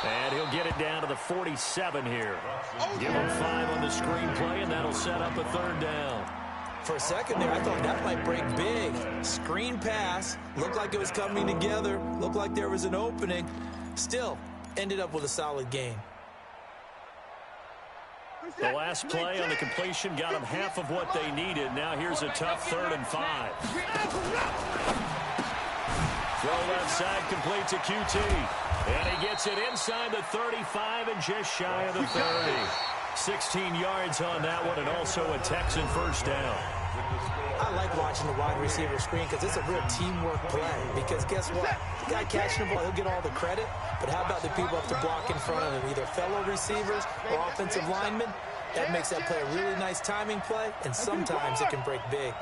And he'll get it down to the 47 here. Give him 5 on the screen play, and that'll set up a 3rd down. For a second there, I thought that might break big. Screen pass. Looked like it was coming together. Looked like there was an opening. Still, ended up with a solid gain. The last play on the completion got them half of what they needed. Now here's a tough 3rd and 5. Throw left side, complete to QT. And he gets it inside the 35 and just shy of the 30. 16 yards on that one, and also a Texan 1st down. I like watching the wide receiver screen because it's a real teamwork play. Because guess what? The guy catching the ball, he'll get all the credit. But how about the people up to block in front of him? Either fellow receivers or offensive linemen. That makes that play a really nice timing play, and sometimes it can break big.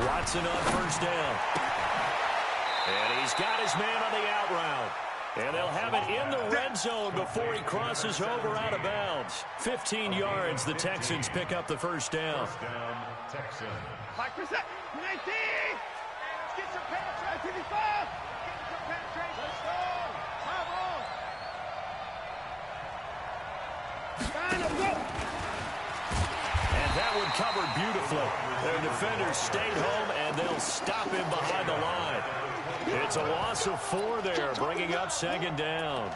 Watson on 1st down. And he's got his man on the out route. And they'll have it in the red zone before he crosses over out of bounds. 15 yards, the Texans pick up the 1st down. First down, Texans. 5%, 19. Let's get some penetration. 25. Get some penetration. Let's go. Come on. Let's go. And that one covered beautifully. Their defenders stayed home, and they'll stop him behind the line. It's a loss of 4 there, bringing up 2nd down.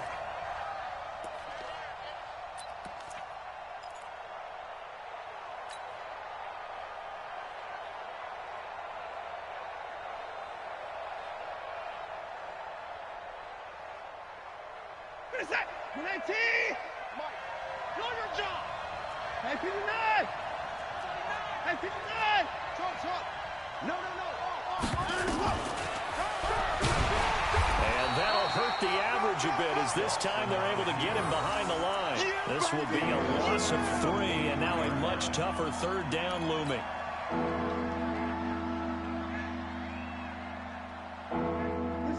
Know your job. Hey, 59. Hey, 59. Trump. No. And that'll hurt the average a bit, as this time they're able to get him behind the line. This will be a loss of 3, and now a much tougher third down looming.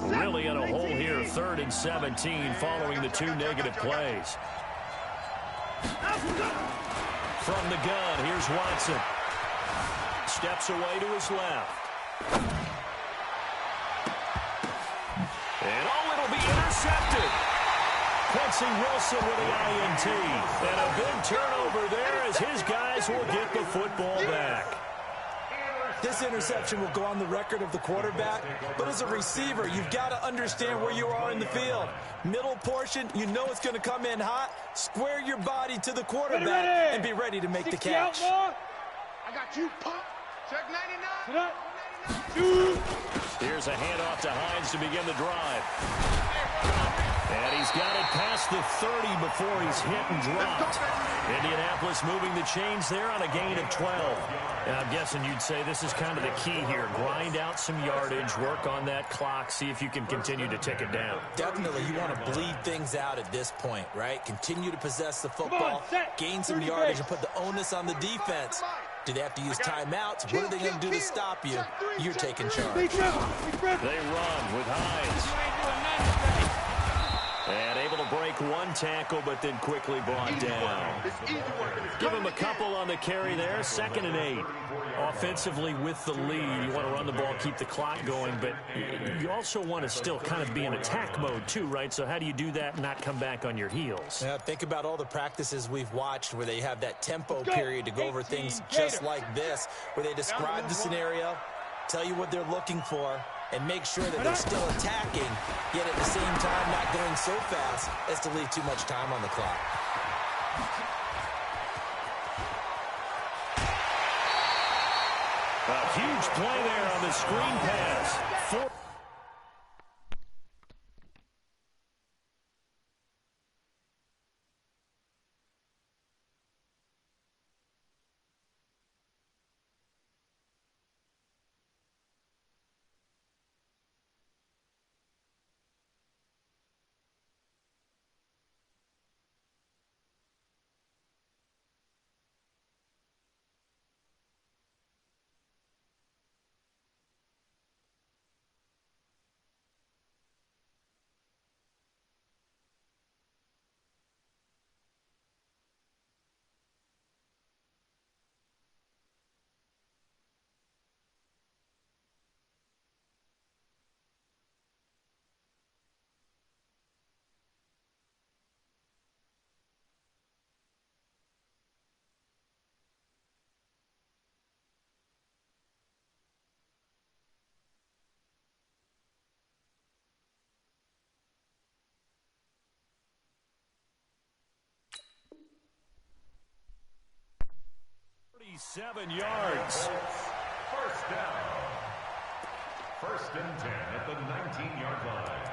Really in a hole here, 3rd and 17, following the 2 negative plays. From the gun, here's Watson. Steps away to his left. And it'll be intercepted. Quincy Wilson with the INT. And a big turnover there, as his guys will get the football back. This interception will go on the record of the quarterback, but as a receiver, you've got to understand where you are in the field. Middle portion, you know it's going to come in hot. Square your body to the quarterback and be ready to make the catch. I got you, punk. Check 99. Here's a handoff to Hines to begin the drive. And he's got it past the 30 before he's hit and dropped. Indianapolis moving the chains there on a gain of 12. And I'm guessing you'd say this is kind of the key here. Grind out some yardage, work on that clock, see if you can continue to tick it down. Definitely, you want to bleed things out at this point, right? Continue to possess the football, gain some yardage, and put the onus on the defense. Do they have to use timeouts? What are they going to do to stop you? You're taking charge. They run with Hines. And able to break one tackle, but then quickly brought down. Give him a couple on the carry there. 2nd and 8. Offensively with the lead, you want to run the ball, keep the clock going, but you also want to still kind of be in attack mode too, right? So how do you do that and not come back on your heels? Yeah, think about all the practices we've watched where they have that tempo period to go over things just like this, where they describe the scenario, tell you what they're looking for, and make sure that they're still attacking, yet at the same time not going so fast as to leave too much time on the clock. A huge play there on the screen pass. Seven yards. First down. 1st and 10 at the 19-yard line.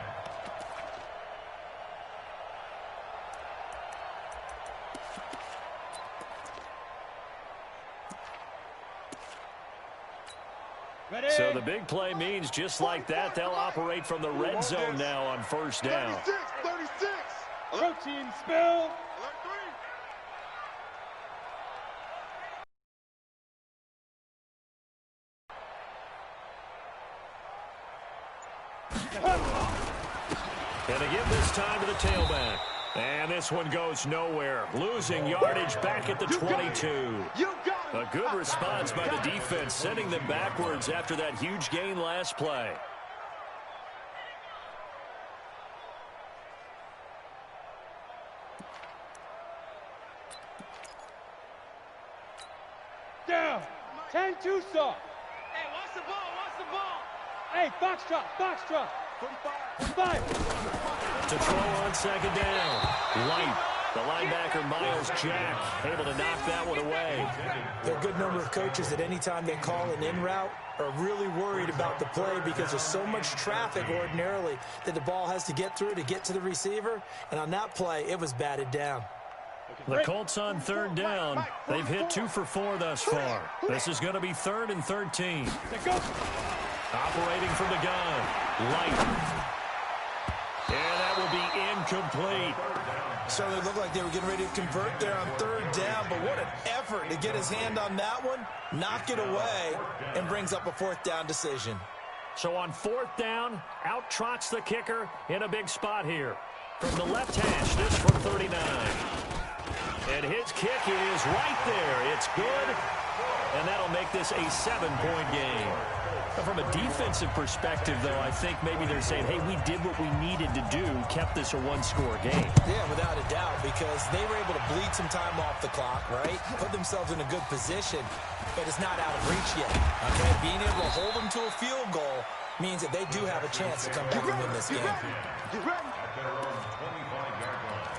Ready? So the big play means just like that, they'll operate from the red zone now on 1st down. 36. Protein spill. And they give this time to the tailback. And this one goes nowhere. Losing yardage back at the 22. A good response by the defense, sending them backwards after that huge gain last play. Down. 10-2 soft. Hey, watch the ball. Hey, Foxtrot. 45. To throw on 2nd down. Light The linebacker, Miles Jack, able to knock that one away. There are a good number of coaches that anytime they call an in route are really worried about the play because there's so much traffic ordinarily that the ball has to get through to get to the receiver. And on that play, it was batted down. The Colts on third down. They've hit 2 for 4 thus far. This is going to be 3rd and 13. Operating from the gun. Light. And that will be incomplete. Certainly looked like they were getting ready to convert there on third down, but what an effort to get his hand on that one, knock it away, and brings up a 4th down decision. So on 4th down, out trots the kicker in a big spot here. From the left hash, this from 39. And his kick is right there. It's good, and that'll make this a 7-point game. From a defensive perspective, though, I think maybe they're saying, hey, we did what we needed to do, kept this a 1-score game. Yeah, without a doubt, because they were able to bleed some time off the clock, right? Put themselves in a good position, but it's not out of reach yet. Okay, being able to hold them to a field goal means that they do have a chance to come back and win this game. At their own 25-yard line.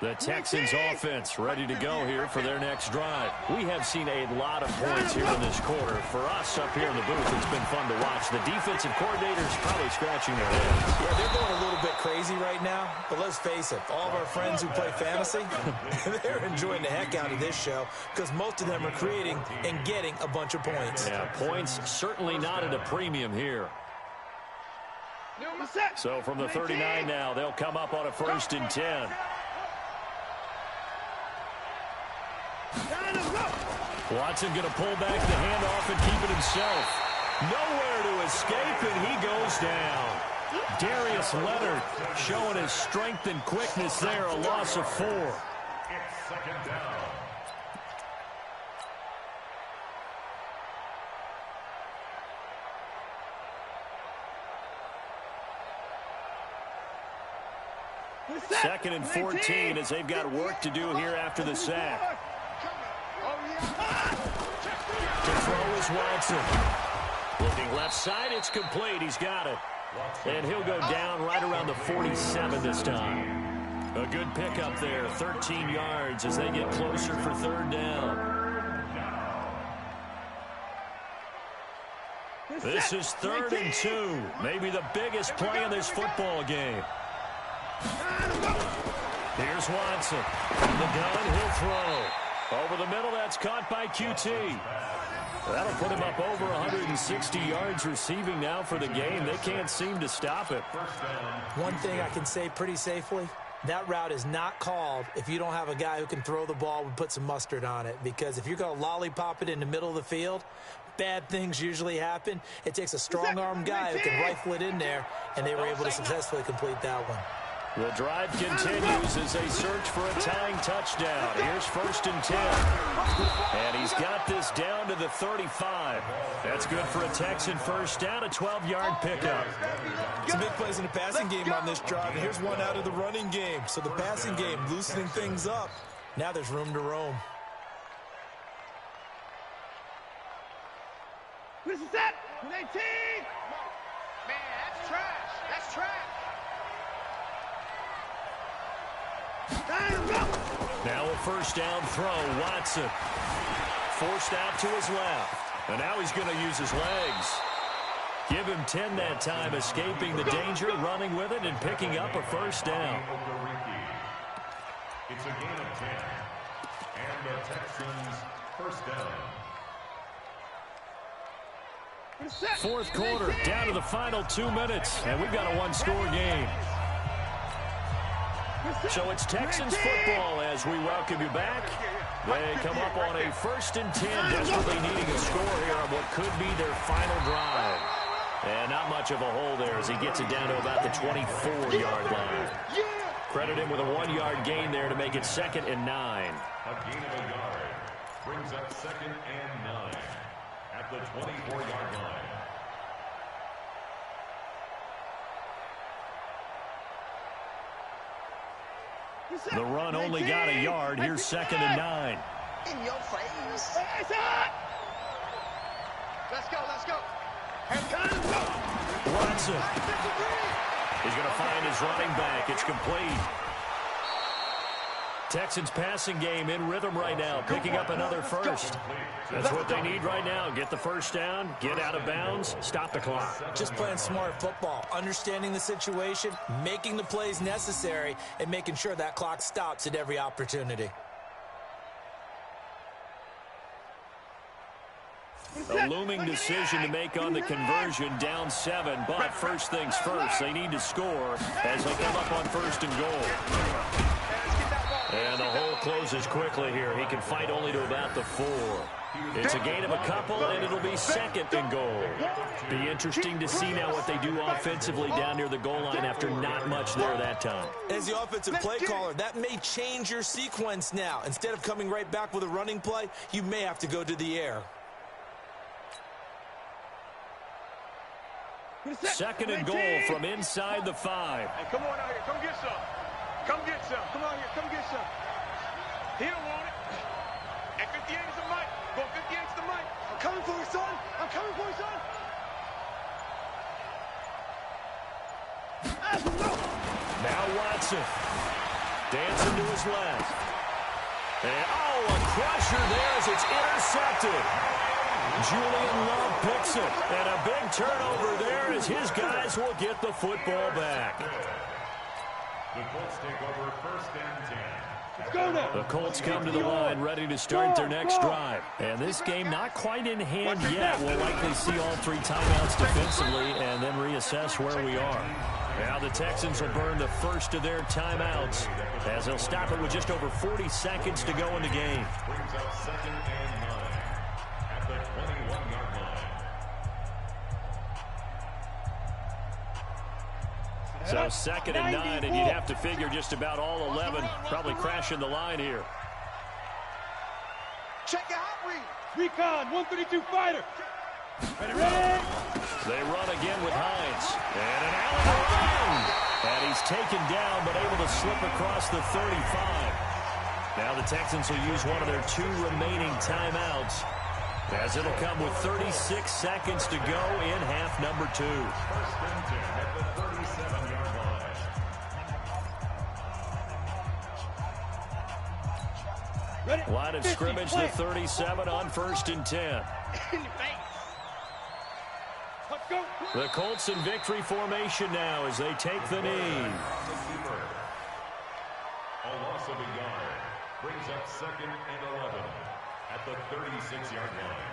The Texans offense ready to go here for their next drive. We have seen a lot of points here in this quarter. For us up here in the booth, it's been fun to watch. The defensive coordinators probably scratching their heads. Yeah, they're going a little bit crazy right now, but let's face it, all of our friends who play fantasy, they're enjoying the heck out of this show because most of them are creating and getting a bunch of points. Yeah, points certainly not at a premium here. So from the 39 now, they'll come up on a 1st and 10. Watson going to pull back the handoff and keep it himself. Nowhere to escape, and he goes down. Darius Leonard showing his strength and quickness there, a loss of 4. It's 2nd down. Second and 14 as they've got work to do here after the sack. To throw is Watson. Looking left side, it's complete. He's got it. And he'll go down right around the 47 this time. A good pickup there, 13 yards as they get closer for 3rd down. This is 3rd and 2. Maybe the biggest play in this football game. Here's Watson. From the gun, he'll throw. Over the middle, that's caught by QT. That'll put him up over 160 yards receiving now for the game. They can't seem to stop it. One thing I can say pretty safely, that route is not called if you don't have a guy who can throw the ball and put some mustard on it. Because if you're going to lollipop it in the middle of the field, bad things usually happen. It takes a strong-arm guy who can rifle it in there, and they were able to successfully complete that one. The drive continues as they search for a tying touchdown. Here's 1st and 10. And he's got this down to the 35. That's good for a Texan first down, a 12-yard pickup. Some big plays in the passing game on this drive. And here's one out of the running game. So the passing game loosening things up. Now there's room to roam. This is it. 19. Man, that's trash. That's trash. Now a 1st down throw, Watson. Forced out to his left. And now he's going to use his legs. Give him 10 that time, escaping the danger, running with it, and picking up a 1st down. It's a gain of 10. And the Texans 1st down. 4th quarter, down to the final 2 minutes, and we've got a 1-score game. So it's Texans football as we welcome you back. They come up on a 1st and 10, desperately needing a score here on what could be their final drive. And not much of a hole there as he gets it down to about the 24-yard line. Credit him with a 1-yard gain there to make it 2nd and 9. A gain of a yard brings up 2nd and 9 at the 24-yard line. The run only got a yard. Here's 2nd and 9. In your face. Let's go, let's go. Watson. He's going to find his running back. It's complete. Texans passing game in rhythm right now, picking up another first. That's what they need right now. Get the first down, get out of bounds, stop the clock. Just playing smart football, understanding the situation, making the plays necessary, and making sure that clock stops at every opportunity. A looming decision to make on the conversion, down 7, but first things first, they need to score as they come up on 1st and goal. And the hole closes quickly here. He can fight only to about the 4. It's a gain of a couple, and it'll be 2nd and goal. Be interesting to see now what they do offensively down near the goal line after not much there that time. As the offensive play caller, that may change your sequence now. Instead of coming right back with a running play, you may have to go to the air. 2nd and goal from inside the 5. Hey, come on out here. Come get some. Come get some. Come out here. Come get some. He don't want it. And 58 is the mic. Go 58 is the mic. I'm coming for you, son. I'm coming for you, son. Now Watson. Dancing to his left. And, a crusher there as it's intercepted. Julian Love picks it. And a big turnover there as his guys will get the football back. The Colts take over 1st and 10. Let's go now. The Colts come to the line ready to start their next drive. And this game not quite in hand yet. We'll likely see all 3 timeouts defensively and then reassess where we are. Now the Texans will burn the first of their timeouts as they'll stop it with just over 40 seconds to go in the game. Brings up 2nd and 9 at the 21-yard line. So 2nd and 9, and you'd have to figure just about all 11 probably crashing the line here. Check your hot read. Recon, 132 fighter. Ready. They run again with Hines. And an alley around. And he's taken down, but able to slip across the 35. Now the Texans will use one of their 2 remaining timeouts, as it'll come with 36 seconds to go in half number 2. 1st and 10 at the 37-yard line. Ready. Line of 50, scrimmage, the 37 on 1st and 10. In your face. Let's go. The Colts in victory formation now as they take the knee. A loss of a yard brings up 2nd and 11 at the 36-yard line.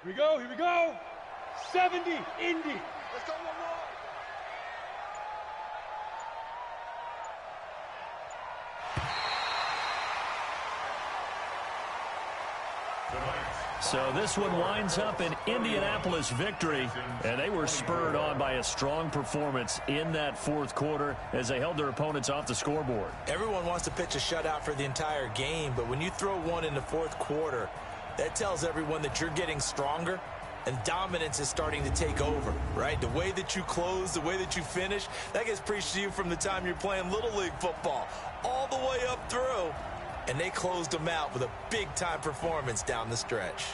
Here we go. Here we go. 70, Indy. Let's go one more. So this one winds up an Indianapolis victory, and they were spurred on by a strong performance in that 4th quarter as they held their opponents off the scoreboard. Everyone wants to pitch a shutout for the entire game, but when you throw one in the 4th quarter, that tells everyone that you're getting stronger and dominance is starting to take over, right? The way that you close, the way that you finish, that gets preached to you from the time you're playing Little League football all the way up through. And they closed them out with a big-time performance down the stretch.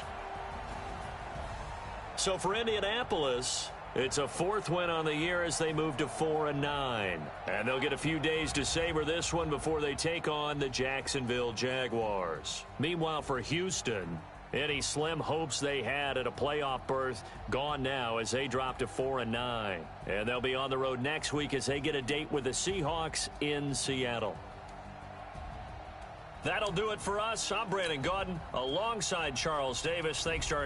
So for Indianapolis, it's a 4th win on the year as they move to 4-9. And they'll get a few days to savor this one before they take on the Jacksonville Jaguars. Meanwhile, for Houston, any slim hopes they had at a playoff berth gone now as they drop to 4-9. And they'll be on the road next week as they get a date with the Seahawks in Seattle. That'll do it for us. I'm Brandon Gaudin alongside Charles Davis. Thanks to our